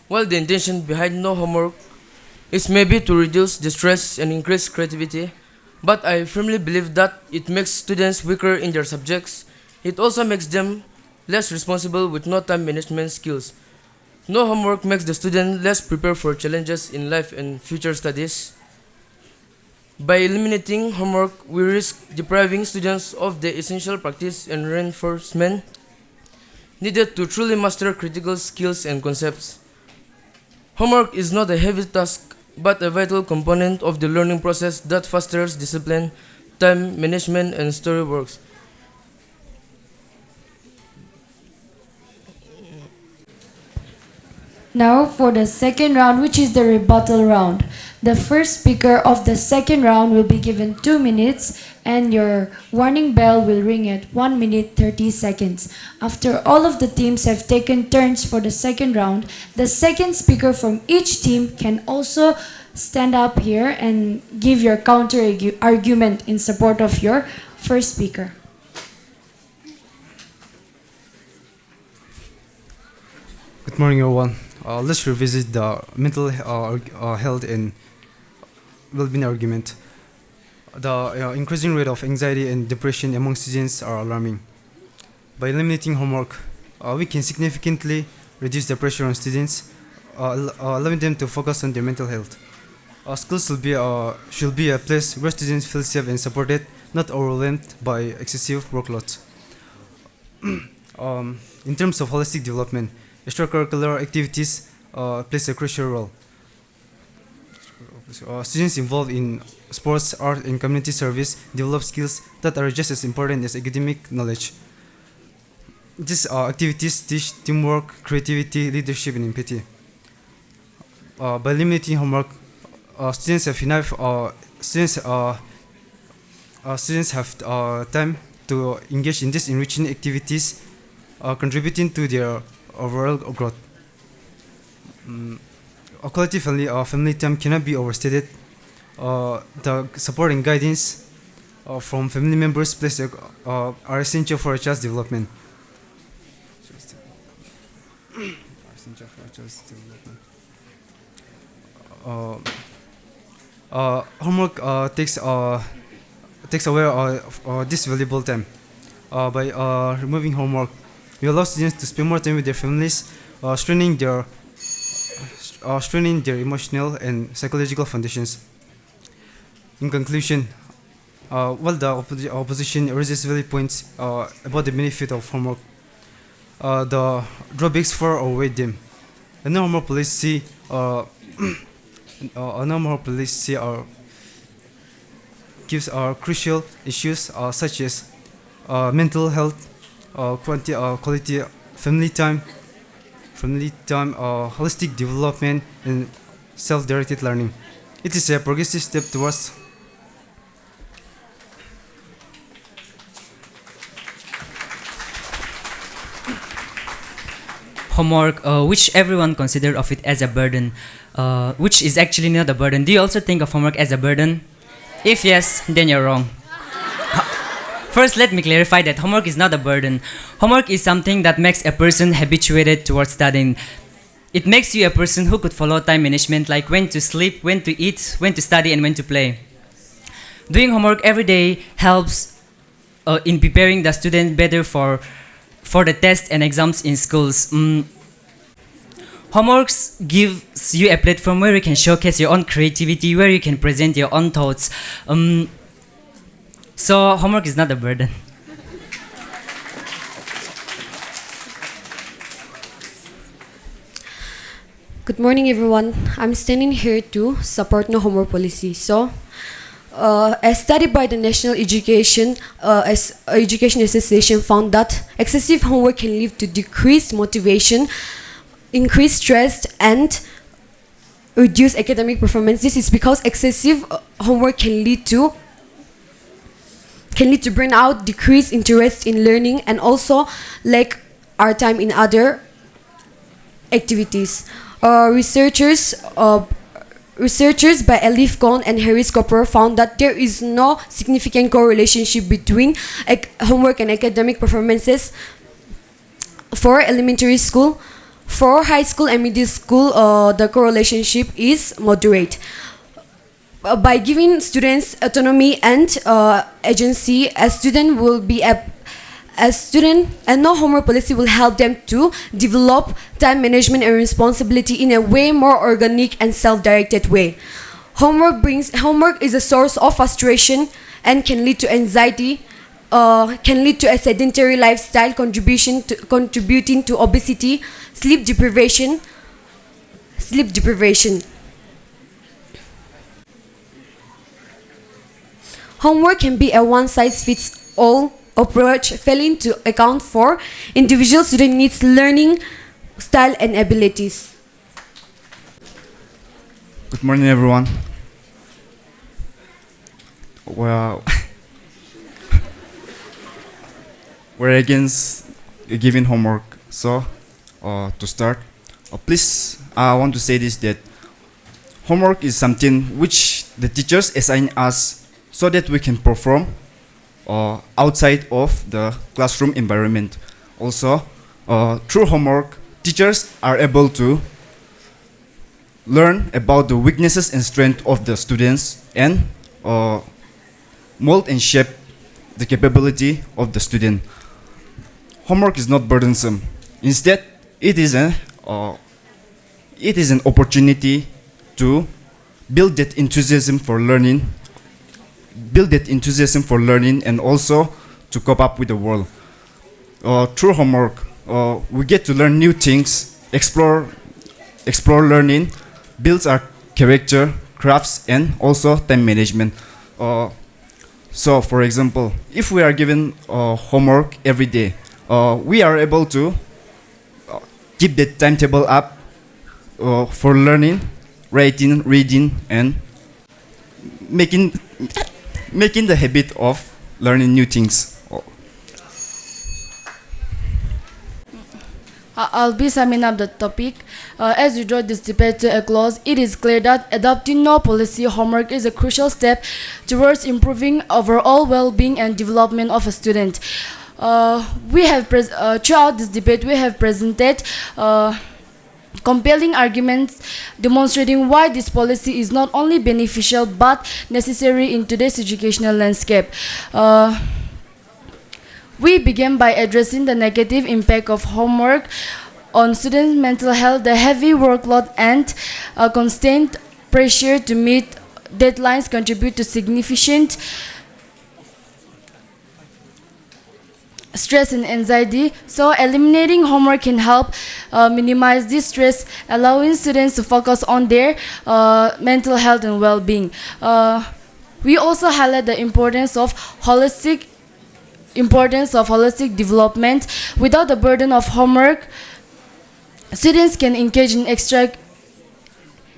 while the intention behind no homework is maybe to reduce the stress and increase creativity, but I firmly believe that it makes students weaker in their subjects. It also makes them less responsible with no time management skills. No homework makes the student less prepared for challenges in life and future studies. By eliminating homework, we risk depriving students of the essential practice and reinforcement needed to truly master critical skills and concepts. Homework is not a heavy task, but a vital component of the learning process that fosters discipline, time management, and story works. Now for the second round, which is the rebuttal round. The first speaker of the second round will be given 2 minutes and your warning bell will ring at 1 minute 30 seconds. After all of the teams have taken turns for the second round, the second speaker from each team can also stand up here and give your counter argument in support of your first speaker. Good morning, everyone. Let's revisit the mental health and well-being argument. The increasing rate of anxiety and depression among students are alarming. By eliminating homework, we can significantly reduce the pressure on students, allowing them to focus on their mental health. Schools should be a place where students feel safe and supported, not overwhelmed by excessive workloads. In terms of holistic development, extracurricular activities plays a crucial role. Students involved in sports, art, and community service develop skills that are just as important as academic knowledge. These activities teach teamwork, creativity, leadership, and empathy. By eliminating homework, students have enough. Students have time to engage in these enriching activities, contributing to their overall growth. Quality family time cannot be overstated. The support and guidance from family members are essential for a child's development. Homework takes away this valuable time. By removing homework, we allow students to spend more time with their families, strengthening their emotional and psychological foundations. In conclusion, while the opposition raises valid points about the benefit of homework, the drawbacks far outweigh them. A no homework policy, gives crucial issues such as mental health, quality family time, holistic development, and self-directed learning. It is a progressive step towards homework, which everyone consider of it as a burden, which is actually not a burden. Do you also think of homework as a burden? If yes, then you're wrong. First, let me clarify that homework is not a burden. Homework is something that makes a person habituated towards studying. It makes you a person who could follow time management, like when to sleep, when to eat, when to study, and when to play. Doing homework every day helps in preparing the student better for the tests and exams in schools. Homeworks gives you a platform where you can showcase your own creativity, where you can present your own thoughts. So homework is not a burden. Good morning, everyone. I'm standing here to support no homework policy. So, a study by the National Education Association found that excessive homework can lead to decreased motivation, increased stress, and reduced academic performance. This is because excessive homework can lead to burnout, decreased interest in learning, and also lack our time in other activities. Researchers by Elif Kohn and Harris Cooper found that there is no significant correlation between homework and academic performances for elementary school. For high school and middle school, the correlation is moderate. By giving students autonomy and agency, a student, and no homework policy will help them to develop time management and responsibility in a way more organic and self-directed way. Homework is a source of frustration and can lead to anxiety, can lead to a sedentary lifestyle, contributing to obesity, sleep deprivation. Homework can be a one-size-fits-all approach, failing to account for individual student needs, learning style and abilities. Good morning, everyone. Well, we're against giving homework. So, to start, please, I want to say this, that homework is something which the teachers assign us so that we can perform outside of the classroom environment. Also, through homework, teachers are able to learn about the weaknesses and strengths of the students and mold and shape the capability of the student. Homework is not burdensome. Instead, it is an opportunity to build that enthusiasm for learning, and also to cope up with the world. Through homework, we get to learn new things, explore learning, builds our character, crafts, and also time management. So, for example, if we are given homework every day, we are able to keep the timetable up for learning, writing, reading, and making the habit of learning new things. I'll be summing up the topic. As we draw this debate to a close, it is clear that adopting no policy homework is a crucial step towards improving overall well-being and development of a student. Throughout this debate, we have presented compelling arguments demonstrating why this policy is not only beneficial but necessary in today's educational landscape. We began by addressing the negative impact of homework on students' mental health. The heavy workload and constant pressure to meet deadlines contribute to significant stress and anxiety. So eliminating homework can help minimize this stress, allowing students to focus on their mental health and well-being. We also highlight the importance of holistic development. Without the burden of homework, students can engage in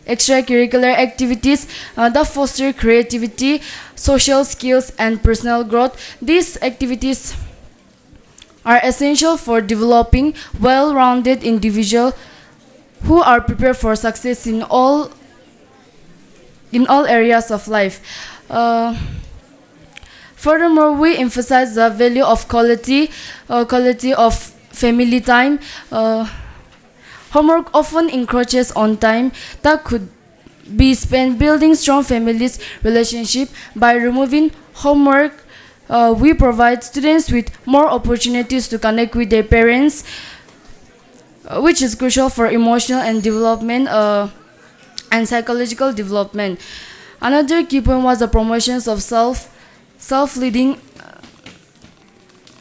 extracurricular activities that foster creativity, social skills, and personal growth. These activities are essential for developing well-rounded individuals who are prepared for success in all areas of life. Furthermore, we emphasize the value of quality of family time. Homework often encroaches on time that could be spent building strong families relationship. By removing homework, we provide students with more opportunities to connect with their parents, which is crucial for emotional and development and psychological development. Another key point was the promotions of self-leading,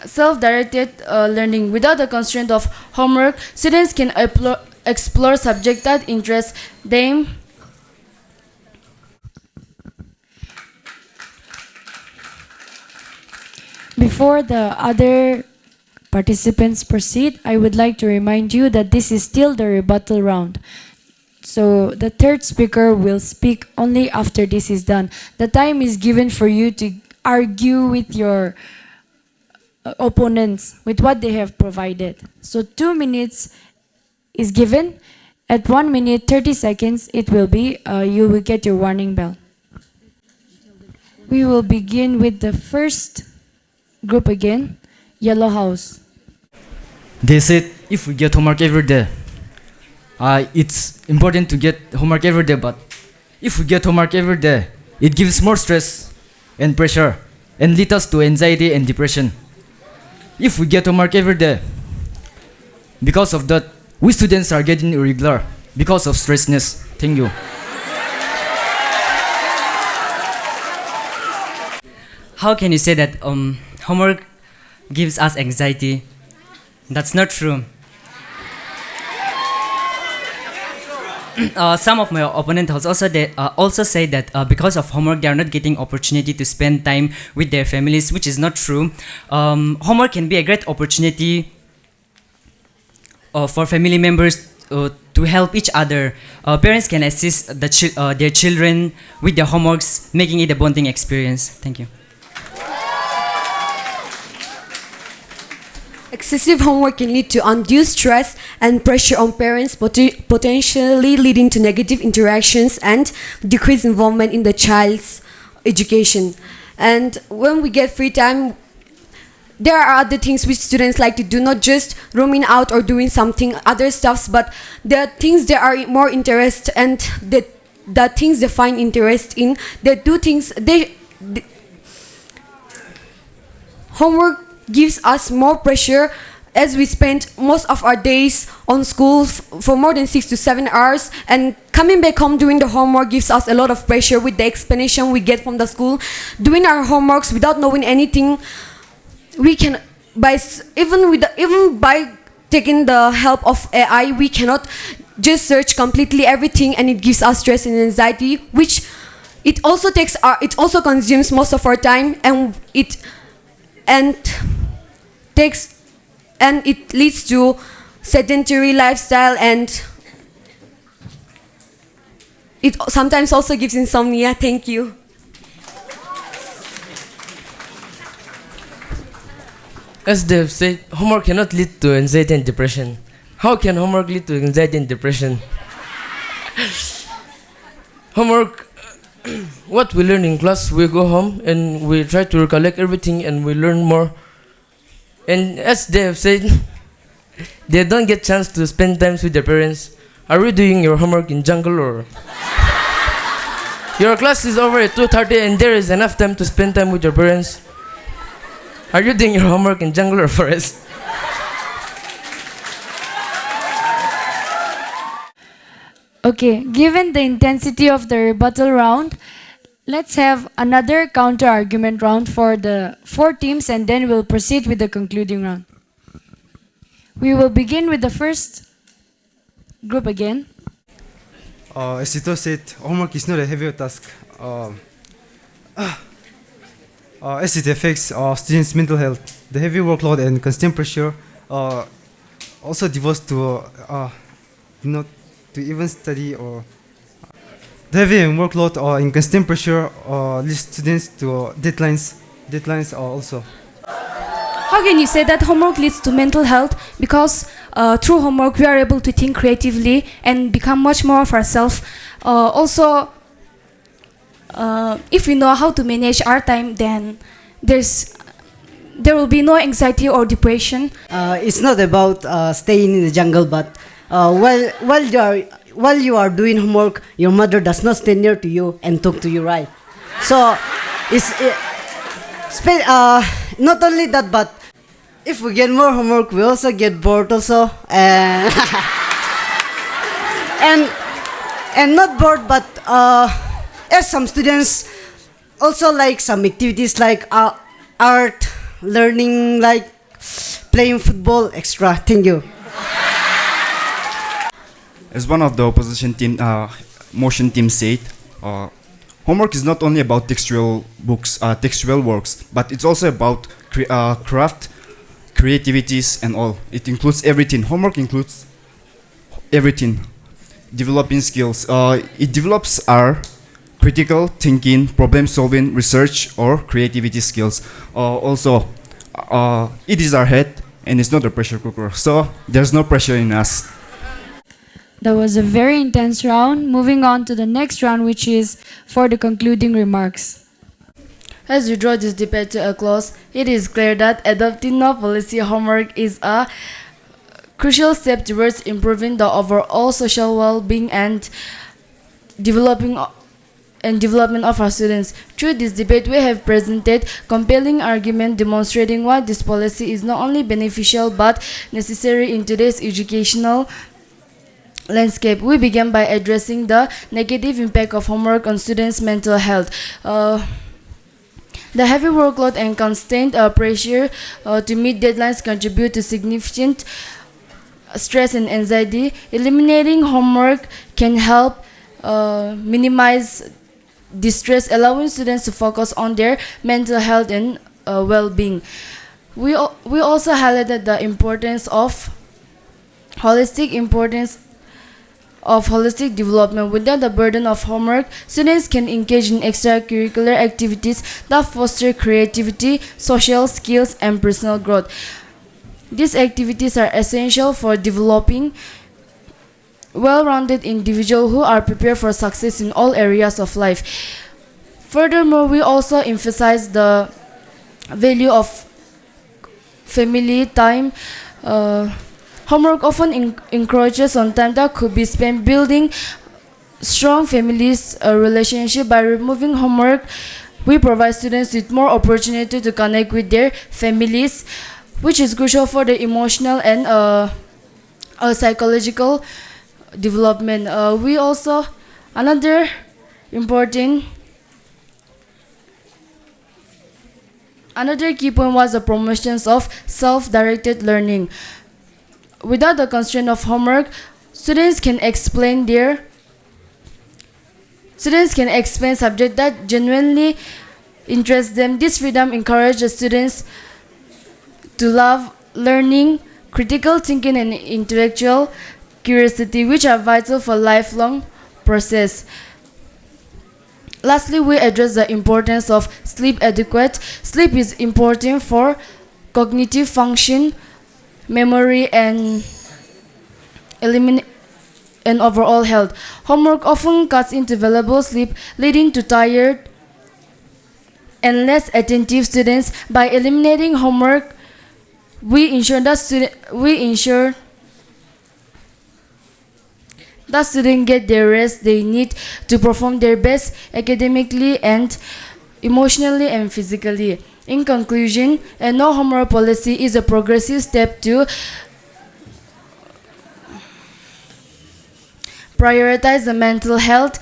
self-directed learning. Without the constraint of homework, students can explore subjects that interest them. Before the other participants proceed, I would like to remind you that this is still the rebuttal round. So the third speaker will speak only after this is done. The time is given for you to argue with your opponents with what they have provided. So 2 minutes is given. At 1 minute 30 seconds, it will be you will get your warning bell. We will begin with the first group again, Yellow House. They said if we get homework every day, it's important to get homework every day, but if we get homework every day, it gives more stress and pressure and leads us to anxiety and depression. If we get homework every day, because of that, we students are getting irregular because of stressness. Thank you. how can you say that homework gives us anxiety? That's not true. Some of my opponents also say that because of homework they are not getting opportunity to spend time with their families, which is not true. Homework can be a great opportunity for family members to help each other. Parents can assist their children with their homeworks, making it a bonding experience. Thank you. Excessive homework can lead to undue stress and pressure on parents, potentially leading to negative interactions and decreased involvement in the child's education. And when we get free time, there are other things which students like to do, not just roaming out or doing something other stuffs, but there are things they are more interest and the things they find interest in. They do things. Homework gives us more pressure, as we spend most of our days on school for more than 6 to 7 hours, and coming back home doing the homework gives us a lot of pressure with the explanation we get from the school. Doing our homeworks without knowing anything, we can even by taking the help of AI, we cannot just search completely everything, and it gives us stress and anxiety, which it also consumes most of our time, and it leads to sedentary lifestyle, and it sometimes also gives insomnia. Thank you. As they've said, homework cannot lead to anxiety and depression. How can homework lead to anxiety and depression? Homework, what we learn in class, we go home and we try to recollect everything and we learn more. And as they have said, they don't get chance to spend time with their parents. Are you doing your homework in jungle, or your class is over at 2:30 and there is enough time to spend time with your parents? Are you doing your homework in jungle or forest? Okay, given the intensity of the rebuttal round, let's have another counter-argument round for the 4 teams, and then we'll proceed with the concluding round. We will begin with the first group again. As Ito said, homework is not a heavy task. As it affects students' mental health, the heavy workload and constant pressure also devotes to not to even study, or the heavy workload or in constant pressure leads students to deadlines also. How can you say that homework leads to mental health? Because through homework we are able to think creatively and become much more of ourselves. Also, if we know how to manage our time, then there will be no anxiety or depression. It's not about staying in the jungle, but while you are doing homework, your mother does not stand near to you and talk to you, right? So not only that, but if we get more homework, we also get bored also, and and not bored, but as some students also like some activities like art, learning, like playing football, extra. Thank you. As one of the opposition team, motion team said, homework is not only about textual works, but it's also about craft, creativities, and all. It includes everything. Homework includes everything. Developing skills. It develops our critical thinking, problem solving, research, or creativity skills. Also, it is our head, and it's not a pressure cooker. So there's no pressure in us. That was a very intense round. Moving on to the next round, which is for the concluding remarks. As we draw this debate to a close, it is clear that adopting no policy homework is a crucial step towards improving the overall social well-being and development of our students. Through this debate, we have presented compelling argument demonstrating why this policy is not only beneficial but necessary in today's educational landscape. We began by addressing the negative impact of homework on students' mental health. The heavy workload and constant pressure to meet deadlines contribute to significant stress and anxiety. Eliminating homework can help minimize distress, allowing students to focus on their mental health and well-being. We also highlighted the importance of holistic development. Without the burden of homework, students can engage in extracurricular activities that foster creativity, social skills, and personal growth. These activities are essential for developing well-rounded individuals who are prepared for success in all areas of life. Furthermore, we also emphasize the value of family time. Homework often encourages on time that could be spent building strong families relationship. By removing homework, we provide students with more opportunity to connect with their families, which is crucial for the emotional and psychological development. We also another key point was the promotions of self-directed learning. Without the constraint of homework, students can explain subjects that genuinely interest them. This freedom encourages students to love learning, critical thinking, and intellectual curiosity, which are vital for lifelong process. Lastly, we address the importance of sleep adequate. Sleep is important for cognitive function, memory, and overall health. Homework often cuts into valuable sleep, leading to tired and less attentive students. By eliminating homework, we ensure that students get the rest they need to perform their best academically and emotionally and physically. In conclusion, a no homework policy is a progressive step to prioritize the mental health,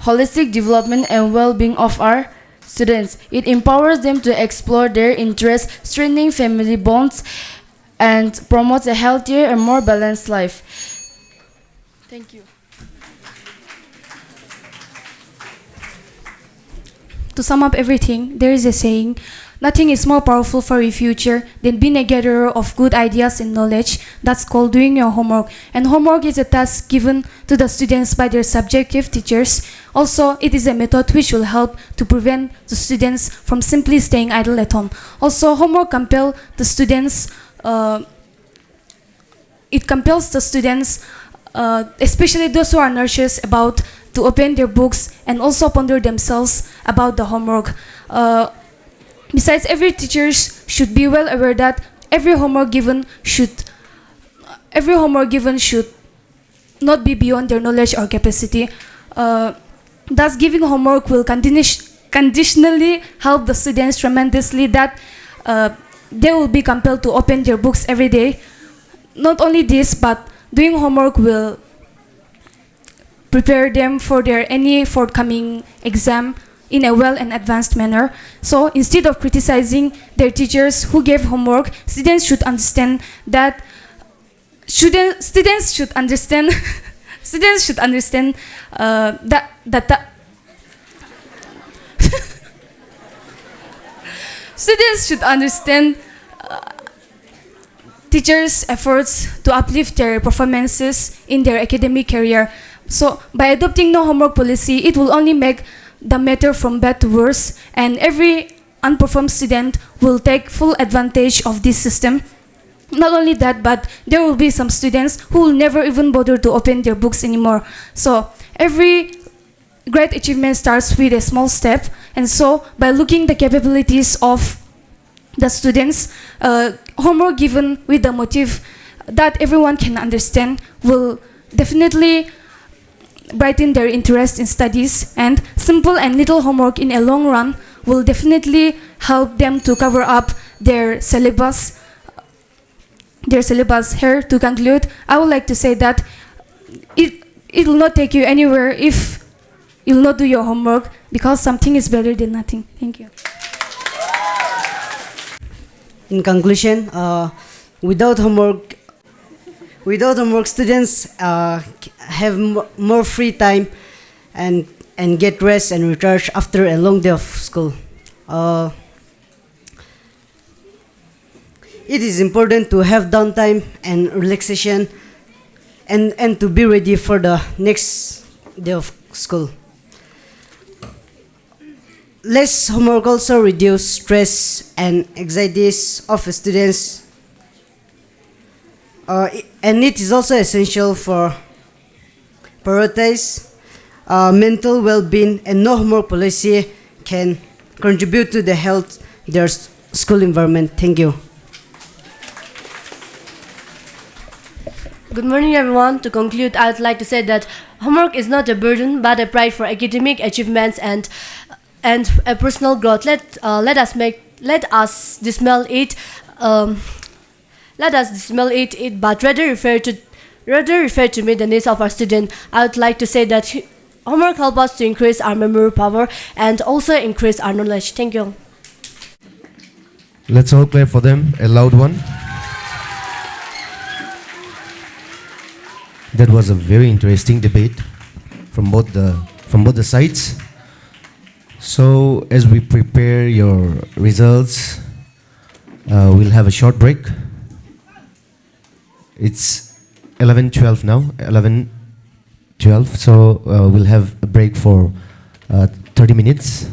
holistic development, and well-being of our students. It empowers them to explore their interests, strengthening family bonds, and promotes a healthier and more balanced life. Thank you. To sum up everything, there is a saying, nothing is more powerful for your future than being a gatherer of good ideas and knowledge. That's called doing your homework. And homework is a task given to the students by their subjective teachers. Also, it is a method which will help to prevent the students from simply staying idle at home. Also, homework compels the students, especially those who are nurturers, about to open their books and also ponder themselves about the homework. Besides, every teacher should be well aware that every homework given should not be beyond their knowledge or capacity. Thus, giving homework will conditionally help the students tremendously, that they will be compelled to open their books every day. Not only this, but doing homework will prepare them for any forthcoming exam in a well and advanced manner. So instead of criticizing their teachers who gave homework, students should understand that students should understand teachers' efforts to uplift their performances in their academic career. So by adopting no homework policy, it will only make the matter from bad to worse, and every unperformed student will take full advantage of this system. Not only that, but there will be some students who will never even bother to open their books anymore. So every great achievement starts with a small step, and so by looking the capabilities of the students, homework given with the motive that everyone can understand will definitely brighten their interest in studies, and simple and little homework in a long run will definitely help them to cover up their syllabus. Here, to conclude, I would like to say that it will not take you anywhere if you'll not do your homework because something is better than nothing. Thank you. In conclusion, without homework, students have more free time and get rest and recharge after a long day of school. It is important to have downtime and relaxation and to be ready for the next day of school. Less homework also reduce stress and anxieties of students, and it is also essential for prioritize mental well-being, and no homework policy can contribute to the health their school environment. Thank you. Good morning, everyone. To conclude, I would like to say that homework is not a burden, but a pride for academic achievements and a personal growth. Let us dismal it, but rather refer to meet the needs of our student. I would like to say that homework helps us to increase our memory power and also increase our knowledge. Thank you. Let's all clap for them, a loud one. That was a very interesting debate from both the sides. So as we prepare your results, we'll have a short break. It's 11:12 now, 11:12. So we'll have a break for 30 minutes.